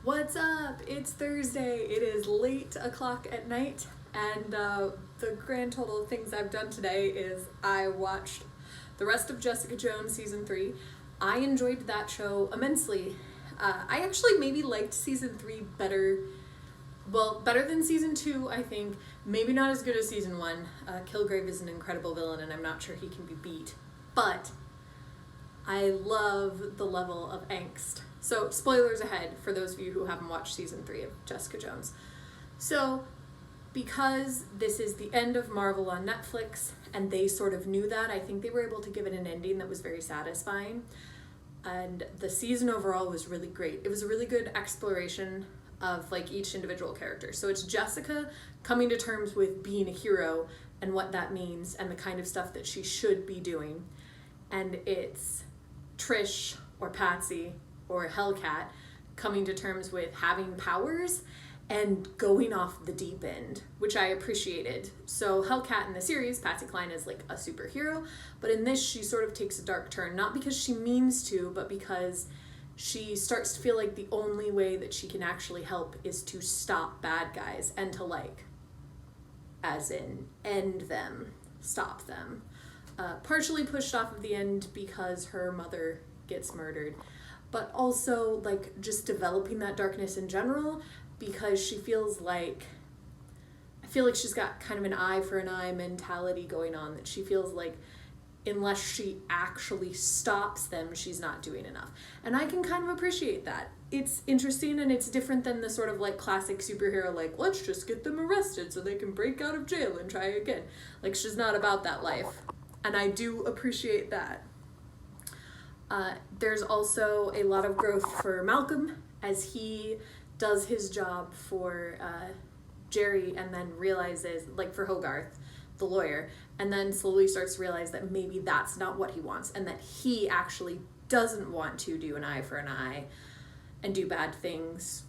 What's up? It's Thursday. It is late o'clock at night, and the grand total of things I've done today is I watched the rest of Jessica Jones season 3. I enjoyed that show immensely. I actually maybe liked season 3 better. Well, better than season 2, I think. Maybe not as good as season 1. Kilgrave is an incredible villain, and I'm not sure he can be beat. But I love the level of angst. So, spoilers ahead for those of you who haven't watched season 3 of Jessica Jones. So, because this is the end of Marvel on Netflix, and they sort of knew that, I think they were able to give it an ending that was very satisfying. And the season overall was really great. It was a really good exploration of like each individual character. So it's Jessica coming to terms with being a hero and what that means and the kind of stuff that she should be doing. And it's Trish or Patsy or Hellcat coming to terms with having powers and going off the deep end, which I appreciated. So Hellcat in the series, Patsy Cline is like a superhero, but in this she sort of takes a dark turn, not because she means to, but because she starts to feel like the only way that she can actually help is to stop bad guys and to like, as in end them, stop them. Partially pushed off of the end because her mother gets murdered, but also like just developing that darkness in general because she feels like, I feel like she's got kind of an eye for an eye mentality going on, that she feels like unless she actually stops them, she's not doing enough. And I can kind of appreciate that. It's interesting and it's different than the sort of like classic superhero, like, let's just get them arrested so they can break out of jail and try again. Like, she's not about that life. And I do appreciate that. There's also a lot of growth for Malcolm as he does his job for Jerry and then realizes, like for Hogarth, the lawyer, and then slowly starts to realize that maybe that's not what he wants and that he actually doesn't want to do an eye for an eye and do bad things.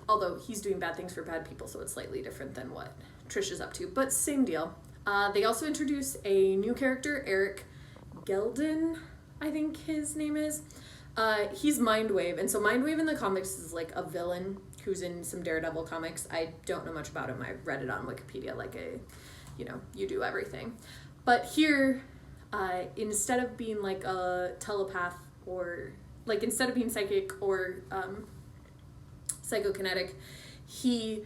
Although he's doing bad things for bad people, so it's slightly different than what Trish is up to, but same deal. They also introduce a new character, Eric Gelden, I think his name is. He's Mindwave, and so Mindwave in the comics is like a villain who's in some Daredevil comics. I don't know much about him. I read it on Wikipedia like you do everything. But here, instead of being like a telepath or like instead of being psychic or psychokinetic, he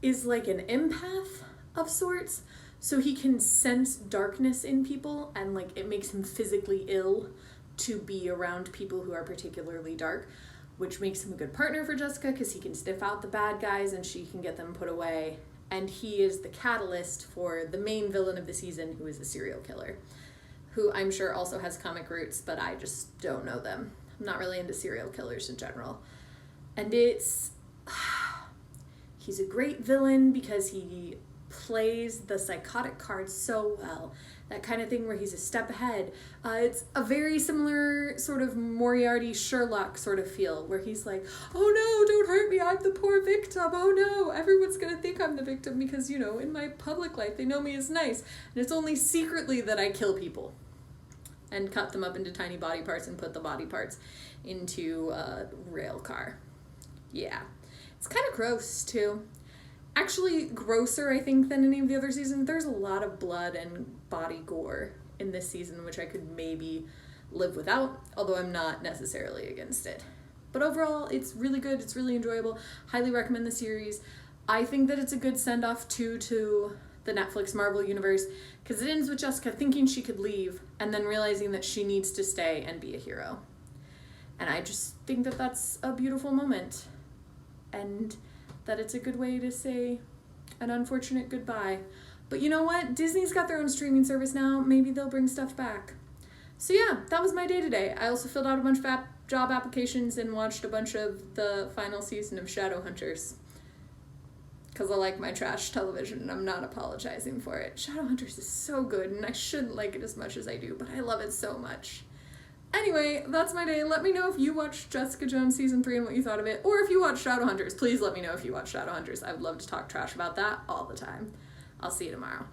is like an empath of sorts. So he can sense darkness in people and like it makes him physically ill to be around people who are particularly dark, which makes him a good partner for Jessica because he can sniff out the bad guys and she can get them put away. And he is the catalyst for the main villain of the season, who is a serial killer, who I'm sure also has comic roots, but I just don't know them. I'm not really into serial killers in general. And he's a great villain because he plays the psychotic card so well. That kind of thing where he's a step ahead. It's a very similar sort of Moriarty Sherlock sort of feel where he's like, oh no, don't hurt me, I'm the poor victim. Oh no, everyone's gonna think I'm the victim because, in my public life they know me as nice. And it's only secretly that I kill people and cut them up into tiny body parts and put the body parts into a rail car. Yeah. It's kind of gross too. Actually grosser, I think, than any of the other seasons. There's a lot of blood and body gore in this season, which I could maybe live without, although I'm not necessarily against it. But overall, it's really good. It's really enjoyable. Highly recommend the series. I think that it's a good send-off, too, to the Netflix Marvel universe, because it ends with Jessica thinking she could leave and then realizing that she needs to stay and be a hero. And I just think that that's a beautiful moment. And that it's a good way to say an unfortunate goodbye. But you know what? Disney's got their own streaming service now. Maybe they'll bring stuff back. So yeah, that was my day today. I also filled out a bunch of job applications and watched a bunch of the final season of Shadowhunters. Because I like my trash television and I'm not apologizing for it. Shadowhunters is so good and I shouldn't like it as much as I do, but I love it so much. Anyway, that's my day. Let me know if you watched Jessica Jones season 3 and what you thought of it, or if you watched Shadowhunters. Please let me know if you watched Shadowhunters. I would love to talk trash about that all the time. I'll see you tomorrow.